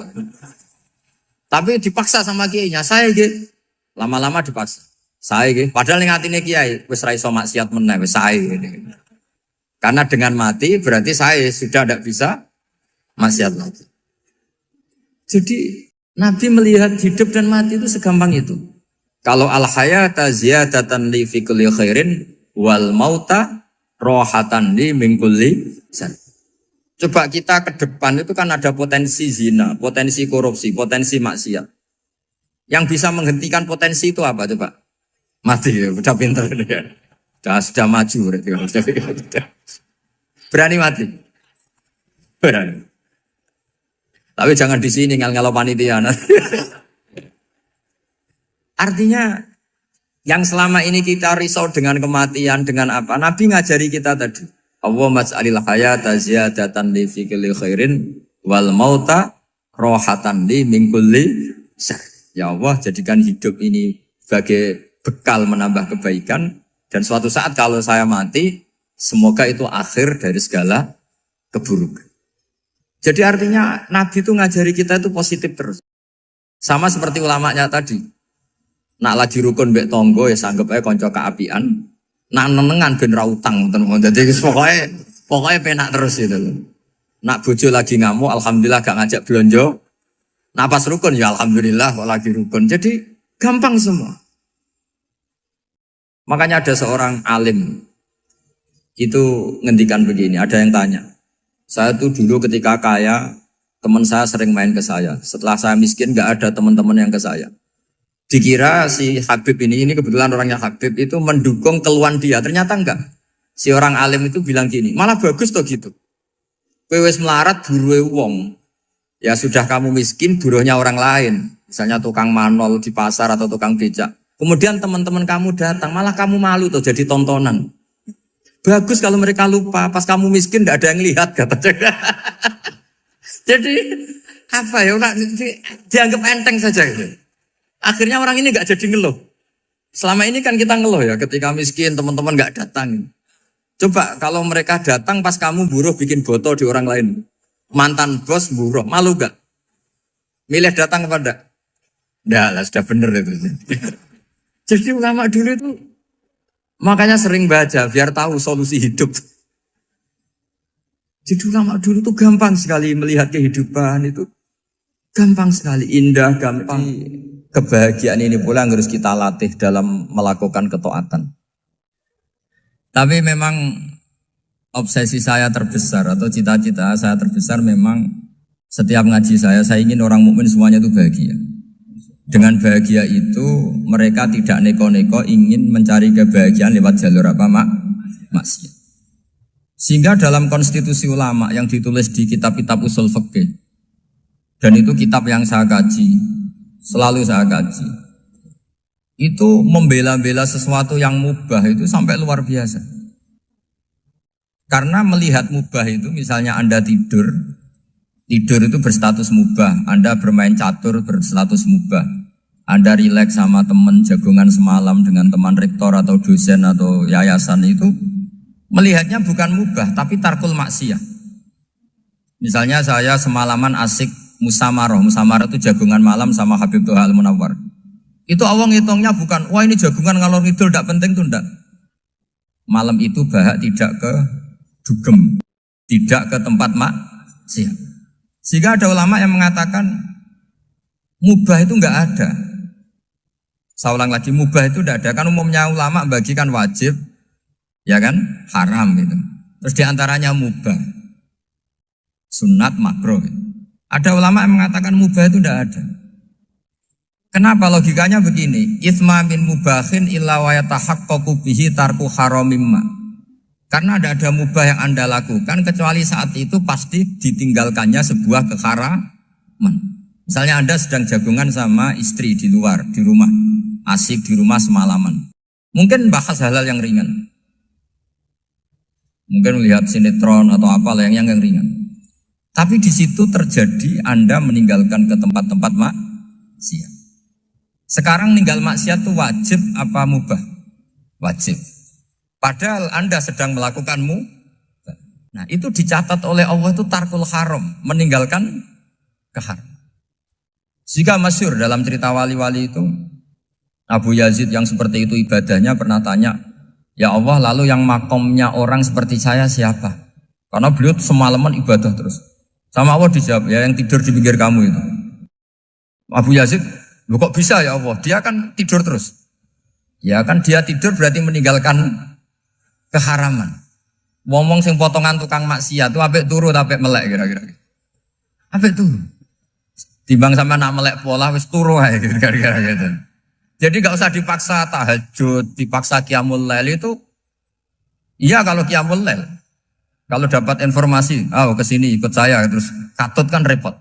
Tapi dipaksa sama kiainya, saya gitu, lama-lama dipaksa. Saya gitu, padahal yang hatinya kiai, wis ra iso maksiat meneh, wis saya gitu. Karena dengan mati berarti saya sudah tidak bisa maksiat lagi. Jadi Nabi melihat hidup dan mati itu segampang itu. Kalau al-hayata ziyadatan li fi kulli khairin wal mauta rohatan li min kulli syarr. Coba kita ke depan itu kan ada potensi zina, potensi korupsi, potensi maksiat. Yang bisa menghentikan potensi itu apa coba? Mati ya, udah pintar ya. Sudah maju berarti. Berani mati? Berani. Tapi jangan di sini ngel-ngelo panitia. Artinya yang selama ini kita risau dengan kematian, dengan apa? Nabi ngajari kita tadi. Allahumma maj'alil hayata ziyadatan li fi kulli khairin wal mauta rohatan li min kulli syarr. Ya Allah, jadikan hidup ini sebagai bekal menambah kebaikan, dan suatu saat kalau saya mati, semoga itu akhir dari segala keburukan. Jadi artinya Nabi itu ngajari kita itu positif terus. Sama seperti ulamanya tadi. Nak lagi rukun mbek tonggo ya sanggep ae kanca keapian. Nak nenengan ben ra utang ngoten. Dadi pokoknya penak terus itu. Nak bojo lagi ngamuk alhamdulillah gak ngajak blonjo. Nak pas rukun ya alhamdulillah kok lagi rukun. Jadi gampang semua. Makanya ada seorang alim itu ngendikan begini, ada yang tanya. Saya tuh dulu ketika kaya, teman saya sering main ke saya. Setelah saya miskin gak ada teman-teman yang ke saya. Dikira si Habib ini kebetulan orangnya Habib itu mendukung keluhan dia. Ternyata enggak. Si orang alim itu bilang gini, malah bagus toh gitu. Kowe wis melarat buruhe wong. Ya sudah kamu miskin buruhnya orang lain. Misalnya tukang manol di pasar atau tukang becak. Kemudian teman-teman kamu datang, malah kamu malu tuh jadi tontonan. Bagus kalau mereka lupa, pas kamu miskin enggak ada yang lihat katanya. Jadi apa ya, dianggap enteng saja gitu. Akhirnya orang ini gak jadi ngeluh. Selama ini kan kita ngeluh ya, ketika miskin teman-teman gak datang. Coba kalau mereka datang pas kamu buruh bikin botol di orang lain. Mantan bos buruh, malu gak? Milih datang apa enggak? Enggak lah, sudah bener itu. Jadi ulama dulu itu, makanya sering baca biar tahu solusi hidup. Jadi ulama dulu tuh gampang sekali melihat kehidupan itu. Gampang sekali, indah, gampang. Kebahagiaan ini pula yang harus kita latih dalam melakukan ketaatan. Tapi memang obsesi saya terbesar atau cita-cita saya terbesar memang setiap ngaji saya ingin orang mukmin semuanya itu bahagia. Dengan bahagia itu mereka tidak neko-neko ingin mencari kebahagiaan lewat jalur apa maksiat. Sehingga dalam konstitusi ulama yang ditulis di kitab-kitab usul fikih, dan itu kitab yang saya kaji, selalu saya kaji, itu membela-bela sesuatu yang mubah itu sampai luar biasa. Karena melihat mubah itu, misalnya Anda tidur itu berstatus mubah. Anda bermain catur berstatus mubah. Anda rileks sama teman jagongan semalam dengan teman rektor atau dosen atau yayasan itu, melihatnya bukan mubah tapi tarkul maksiyah. Misalnya saya semalaman asik Musamaroh itu jagungan malam sama Habib Toha Al-Munawwar. Itu awang hitungnya bukan, wah ini jagungan ngalor ngidul tidak penting tuh enggak. Malam itu bahak tidak ke dugem, tidak ke tempat maksiat. Sehingga ada ulama yang mengatakan mubah itu enggak ada. Saya ulang lagi, mubah itu enggak ada. Kan umumnya ulama bagikan wajib, ya kan, haram gitu. Terus diantaranya mubah, sunat, makruh. Ada ulama yang mengatakan mubah itu tidak ada. Kenapa? Logikanya begini. Itsma min mubahin illa wa yatahaqqaqu bihi tarku haramimma. Karena tidak ada mubah yang Anda lakukan kecuali saat itu pasti ditinggalkannya sebuah keharaman. Misalnya Anda sedang jagungan sama istri di luar, di rumah. Asik di rumah semalaman. Mungkin bahas hal-hal yang ringan. Mungkin melihat sinetron atau apa yang ringan. Tapi di situ terjadi Anda meninggalkan ke tempat-tempat maksiat. Sekarang ninggal maksiat itu wajib apa mubah? Wajib. Padahal Anda sedang melakukan mubah. Nah itu dicatat oleh Allah itu tarkul haram, meninggalkan keharam. Jika masyhur dalam cerita wali-wali itu, Abu Yazid yang seperti itu ibadahnya pernah tanya, ya Allah lalu yang makomnya orang seperti saya siapa? Karena beliau semalaman ibadah terus. Sama Allah dijawab, ya yang tidur di pinggir kamu itu. Abu Yazid, loh kok bisa ya Allah? Dia kan tidur terus. Ya kan dia tidur berarti meninggalkan keharaman. Ngomong sing potongan tukang maksiat itu apik turu apik melek kira-kira. Apik turu. Timbang sama nak melek pola wis turu ae kira-kira gitu. Jadi enggak usah dipaksa tahajud, dipaksa qiyamul lail itu. Iya kalau qiyamul lail. Kalau dapat informasi, kesini ikut saya, terus katut kan repot.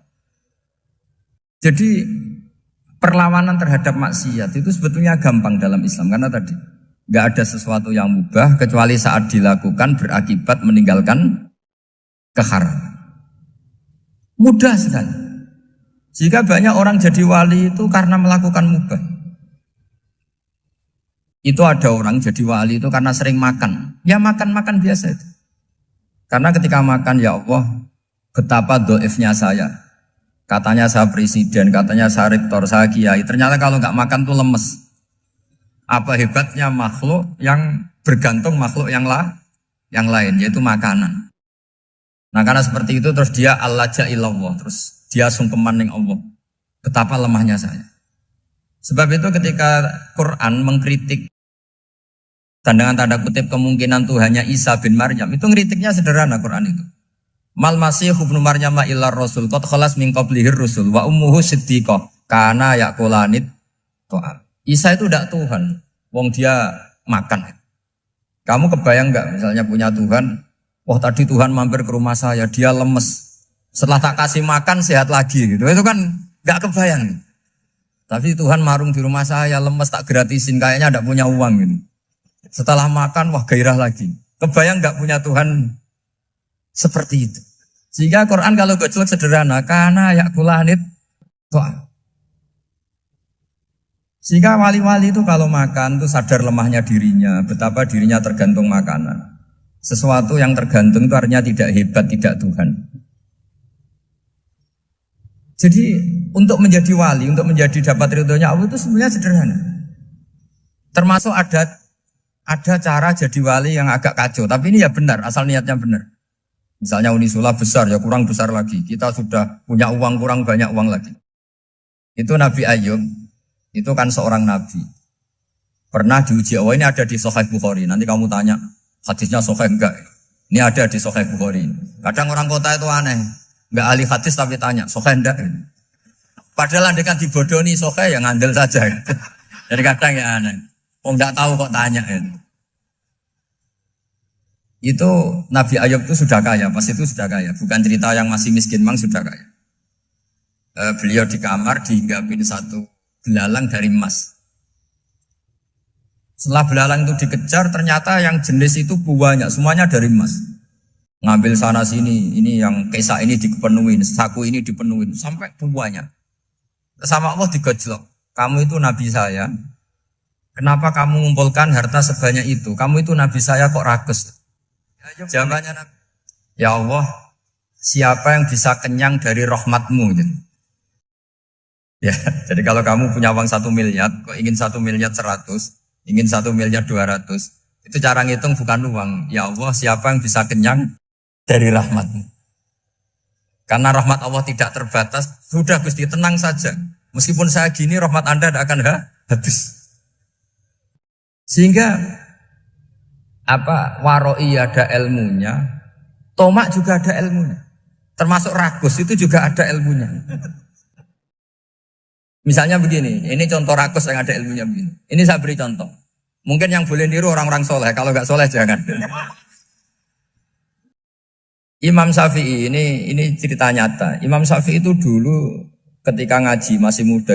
Jadi perlawanan terhadap maksiat itu sebetulnya gampang dalam Islam. Karena tadi, nggak ada sesuatu yang mubah kecuali saat dilakukan berakibat meninggalkan keharaman. Mudah sekali. Jika banyak orang jadi wali itu karena melakukan mubah. Itu ada orang jadi wali itu karena sering makan. Ya makan-makan biasa itu. Karena ketika makan, ya Allah, betapa doifnya saya. Katanya saya presiden, katanya saya rektor, saya kiai. Ternyata kalau nggak makan tuh lemes. Apa hebatnya makhluk yang bergantung makhluk yang lain, yaitu makanan. Nah karena seperti itu terus dia Allah ja'illallah, terus dia sungkeman ning Allah. Betapa lemahnya saya. Sebab itu ketika Quran mengkritik dan dengan tanda kutip kemungkinan Tuhannya Isa bin Maryam, itu ngeritiknya sederhana Quran itu. Mal masih ibnu Maryam illar rasul qad khalas min qablihir rusul wa ummuhu siddiqah kana yaqulanit ta'am. Isa itu tidak Tuhan, wong dia makan. Kamu kebayang nggak misalnya punya Tuhan, wah tadi Tuhan mampir ke rumah saya, dia lemes. Setelah tak kasih makan sehat lagi gitu. Itu kan nggak kebayang. Tapi Tuhan marung di rumah saya, lemes tak gratisin, kayaknya tidak punya uang gitu. Setelah makan, wah gairah lagi. Kebayang nggak punya Tuhan seperti itu. Sehingga Quran kalau gojlok sederhana, karena yakulanit ta'am. Sehingga wali-wali itu kalau makan itu sadar lemahnya dirinya, betapa dirinya tergantung makanan. Sesuatu yang tergantung itu artinya tidak hebat, tidak Tuhan. Jadi untuk menjadi wali, untuk menjadi dapat ridhonya Allah itu sebenarnya sederhana. Termasuk ada cara jadi wali yang agak kacau, tapi ini ya benar, asal niatnya benar. Misalnya Unisula besar, ya kurang besar lagi. Kita sudah punya uang, kurang banyak uang lagi. Itu Nabi Ayub, itu kan seorang nabi. Pernah diuji, oh ini ada di Sahih Bukhari. Nanti kamu tanya, hadisnya Sahih enggak? Ini ada di Sahih Bukhari. Kadang orang kota itu aneh. Enggak ahli hadis tapi tanya, Sahih enggak? Padahal andekan dibodohi Sahih, ya ngandel saja. Jadi kadang ya aneh. Oh enggak tahu kok tanya. Itu Nabi Ayub itu sudah kaya, pas itu sudah kaya. Bukan cerita yang masih miskin, memang sudah kaya. Beliau di kamar dihinggapin satu belalang dari emas. Setelah belalang itu dikejar, ternyata yang jenis itu banyak, semuanya dari emas. Ngambil sana sini, ini yang kesak ini dipenuhin, saku ini dipenuhin, sampai banyak. Sama Allah digojlok. Kamu itu Nabi saya, kenapa kamu mengumpulkan harta sebanyak itu? Kamu itu Nabi saya kok rakus? Jawabannya, ya Allah, siapa yang bisa kenyang dari rahmatmu? Ya, jadi kalau kamu punya uang 1 miliar, kok ingin 1 miliar 100, ingin 1 miliar 200, itu cara ngitung bukan uang. Ya Allah, siapa yang bisa kenyang dari rahmatmu? Karena rahmat Allah tidak terbatas, sudah Gusti tenang saja. Meskipun saya gini, rahmat Anda tidak akan habis. Sehingga waroi ada ilmunya, tomak juga ada ilmunya. Termasuk ragus itu juga ada ilmunya. Misalnya begini, ini contoh rakus yang ada ilmunya begini. Ini saya beri contoh. Mungkin yang boleh niru orang-orang soleh, kalau nggak soleh jangan. Imam Syafi'i ini cerita nyata. Imam Syafi'i itu dulu ketika ngaji masih muda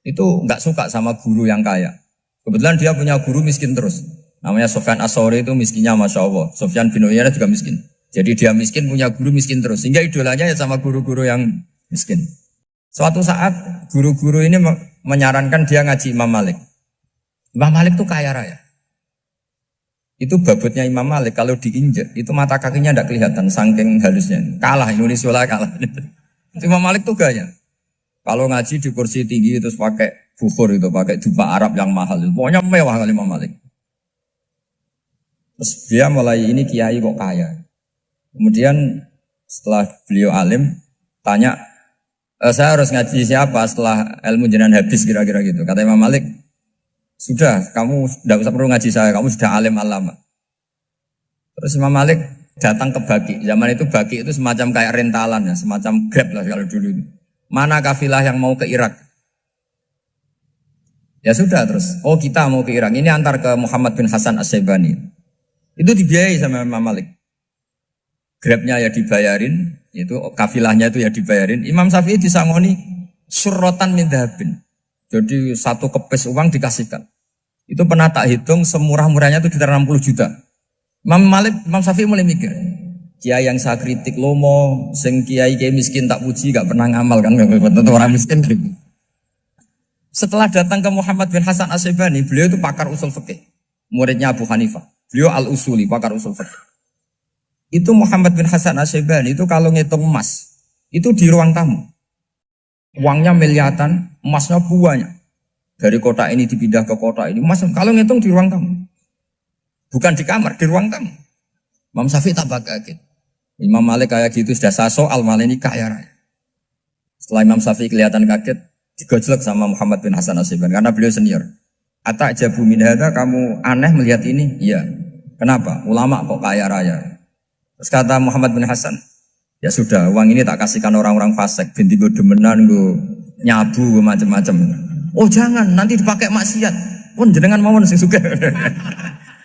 itu nggak suka sama guru yang kaya. Kebetulan dia punya guru miskin terus. Namanya Sufyan As-Tsauri, itu miskinnya Masya Allah. Sufyan bin Uyainah juga miskin. Jadi dia miskin, punya guru miskin terus. Sehingga idolanya ya sama guru-guru yang miskin. Suatu saat guru-guru ini menyarankan dia ngaji Imam Malik. Imam Malik itu kaya raya. Itu babutnya Imam Malik kalau diinjek itu mata kakinya tidak kelihatan saking halusnya. Kalah Indonesia kalah. Imam Malik tuh gaya. Kalau ngaji di kursi tinggi terus pakai bukhur itu, pakai jubah Arab yang mahal. Pokoknya mewah kali Imam Malik. Terus dia mulai ini kiai kok kaya. Kemudian setelah beliau alim tanya, saya harus ngaji siapa setelah ilmu jenengan habis kira-kira gitu. Kata Imam Malik, sudah kamu tidak usah perlu ngaji saya, kamu sudah alim alama. Terus Imam Malik datang ke Baki. Zaman itu Baki itu semacam kayak rentalan ya, semacam Grab lah kalau dulu. Mana kafilah yang mau ke Irak? Ya sudah terus. Oh kita mau ke Irak. Ini antar ke Muhammad bin Hasan As-Syaibani. Itu dibiayai sama Imam Malik. Grabnya ya dibayarin, itu kafilahnya itu ya dibayarin. Imam Syafi'i disangoni surrotan min dhahabin. Jadi satu kepes uang dikasihkan. Itu pernah tak hitung semurah-murahnya itu sekitar 60 juta. Imam Syafi'i mulai mikir, kiai yang saya kritik lomo, sing kiai miskin tak puji, gak pernah ngamal kan, tentu orang miskin. Setelah datang ke Muhammad bin Hasan As-Syaibani, beliau itu pakar usul fikih, muridnya Abu Hanifah. Beliau al-usuli, pakar usul fikih. Itu Muhammad bin Hasan As-Syaibani itu kalau ngitung emas, itu di ruang tamu. Uangnya miliaran, emasnya banyak. Dari kota ini dipindah ke kota ini. Emas kalau ngitung di ruang tamu. Bukan di kamar, di ruang tamu. Imam Syafi'i tambah kaget. Imam Malik kayak gitu sudah soal malah ini kaya raya. Setelah Imam Syafi'i kelihatan kaget, digojlok sama Muhammad bin Hasan Asyibani karena beliau senior. Ata'jabu min hadza, kamu aneh melihat ini? Iya. Kenapa? Ulama kok kaya raya. Terus kata Muhammad bin Hasan, ya sudah, uang ini tak kasihkan orang-orang fasik, binti gue demenan, gue nyabu, macam-macam. Oh jangan, nanti dipakai maksiat. Pun jenengan mawon sing suka.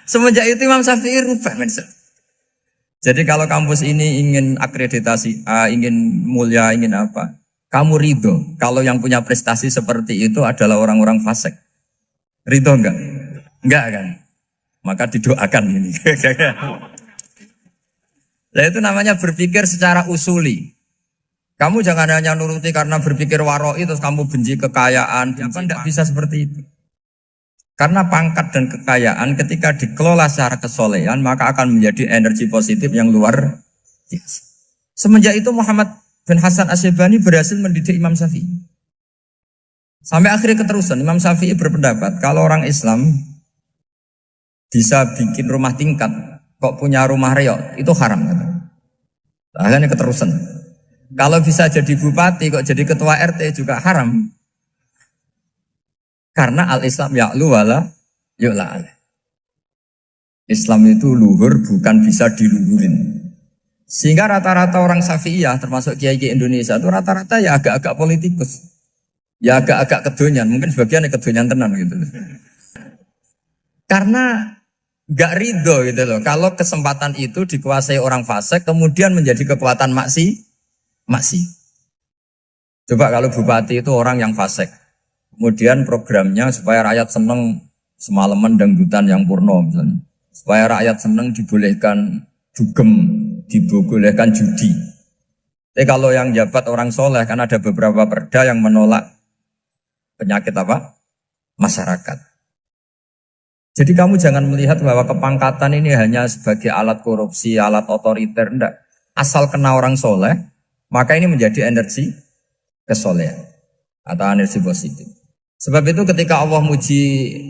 Semenjak itu Imam Syafi'i rubah mindset. Jadi kalau kampus ini ingin akreditasi A, ingin mulia, ingin apa, kamu ridho kalau yang punya prestasi seperti itu adalah orang-orang fasik. Ridho enggak? Enggak kan? Maka didoakan ini. Nah itu namanya berpikir secara usuli. Kamu jangan hanya nuruti karena berpikir waroi terus kamu benci kekayaan. Bukan, tidak bisa seperti itu. Karena pangkat dan kekayaan ketika dikelola secara kesolehan maka akan menjadi energi positif yang luar biasa. Semenjak itu Muhammad bin Hasan Asyibani berhasil mendidik Imam Syafi'i. Sampai akhirnya keterusan Imam Syafi'i berpendapat kalau orang Islam bisa bikin rumah tingkat kok punya rumah reok, itu haram. Akhirnya keterusan. Kalau bisa jadi bupati, kok jadi ketua RT juga haram. Karena al-Islam ya'lu wala yu'la alaih. Islam itu luhur, bukan bisa diluhurin. Sehingga rata-rata orang Syafi'iyah, termasuk kiai-kiai Indonesia, itu rata-rata ya agak-agak politikus. Ya agak-agak kedonyan, mungkin sebagian kedonyan tenan gitu. Karena gak ridho gitu loh. Kalau kesempatan itu dikuasai orang fasik, kemudian menjadi kekuatan maksi. Coba kalau bupati itu orang yang fasik, kemudian programnya supaya rakyat seneng semalaman dangdutan yang purno misalnya, supaya rakyat seneng dibolehkan dugem, dibolehkan judi. Tapi kalau yang jabat orang soleh, kan ada beberapa perda yang menolak penyakit apa? Masyarakat. Jadi kamu jangan melihat bahwa kepangkatan ini hanya sebagai alat korupsi, alat otoriter, enggak. Asal kena orang soleh, maka ini menjadi energi kesolehan atau energi positif. Sebab itu ketika Allah muji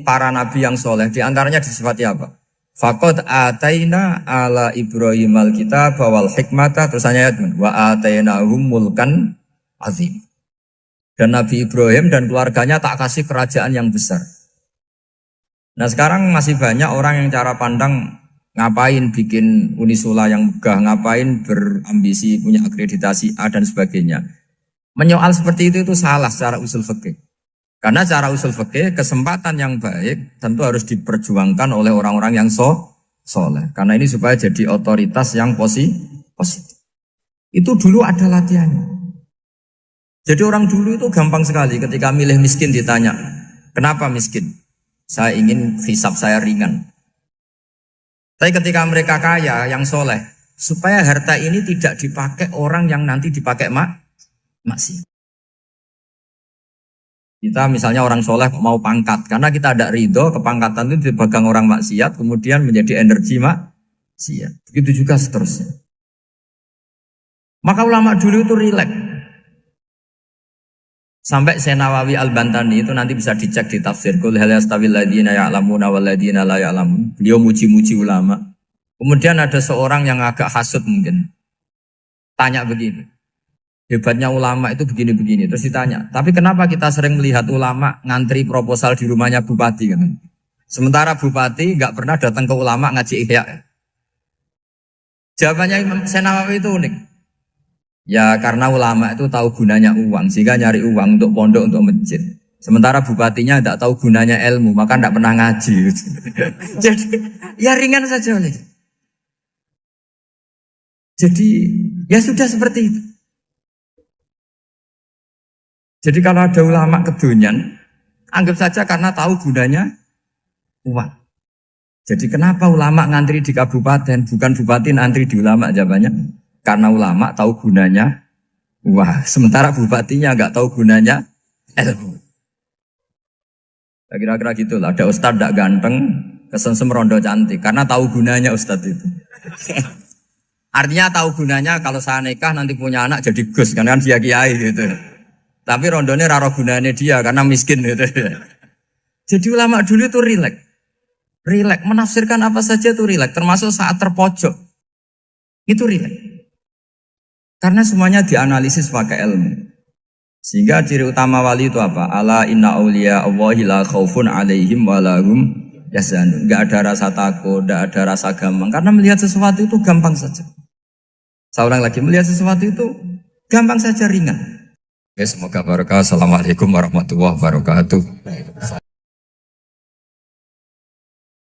para nabi yang soleh, diantaranya disifati apa? Faqad ataina ala Ibrahim al-kitab wal hikmata, terusannya wa atainahum mulkan azim. Dan Nabi Ibrahim dan keluarganya tak kasih kerajaan yang besar. Nah sekarang masih banyak orang yang cara pandang ngapain bikin Unisula yang megah, ngapain berambisi punya akreditasi A dan sebagainya. Menyoal seperti itu salah secara usul fikih. Karena secara usul fikih kesempatan yang baik tentu harus diperjuangkan oleh orang-orang yang soleh. Karena ini supaya jadi otoritas yang positif. Itu dulu ada latihannya. Jadi orang dulu itu gampang sekali ketika milih miskin ditanya, kenapa miskin? Saya ingin hisab saya ringan. Tapi ketika mereka kaya, yang soleh, supaya harta ini tidak dipakai orang yang nanti dipakai maksiat. Kita misalnya orang soleh mau pangkat, karena kita ada ridho, kepangkatan itu dipegang orang maksiat, kemudian menjadi energi maksiat. Begitu juga seterusnya. Maka ulama dulu itu rileks. Sampai Nawawi Al-Bantani itu nanti bisa dicek di tafsir. Qul hal yastawil ladzina ya'lamuna wal ladzina la ya'lamun. Beliau muji-muji ulama. Kemudian ada seorang yang agak hasut mungkin. Tanya begini. Hebatnya ulama itu begini-begini. Terus ditanya, tapi kenapa kita sering melihat ulama ngantri proposal di rumahnya bupati kan? Sementara bupati enggak pernah datang ke ulama ngaji ihya. Jawabannya Imam Nawawi itu unik. Ya karena ulama itu tahu gunanya uang, sehingga nyari uang untuk pondok, untuk masjid. Sementara bupatinya tidak tahu gunanya ilmu, maka tidak pernah ngaji. Jadi ya ringan saja. Jadi ya sudah seperti itu. Jadi kalau ada ulama kedonyan, anggap saja karena tahu gunanya uang. Jadi kenapa ulama ngantri di kabupaten, bukan bupati ngantri di ulama? Jawabannya karena ulama tahu gunanya uang, sementara bupatinya nggak tahu gunanya ilmu. Kira-kira gitulah. Ada ustadz tidak ganteng, kesensem rondo cantik, karena tahu gunanya ustadz itu. Artinya tahu gunanya kalau saya nikah nanti punya anak jadi gus, karena dia kiai gitu. Tapi rondone raro gunanya dia karena miskin gitu. Jadi ulama dulu itu rileks. Rileks menafsirkan apa saja itu rileks, termasuk saat terpojok. Itu rileks. Karena semuanya dianalisis pakai ilmu. Sehingga ciri utama wali itu apa? Ala inna awliya Allahi la khaufun alaihim walahum yahzanun. Enggak ada rasa takut, enggak ada rasa gampang. Karena melihat sesuatu itu gampang saja. Seorang lagi melihat sesuatu itu gampang saja, ringan. Oke, semoga barokah. Assalamualaikum warahmatullahi wabarakatuh.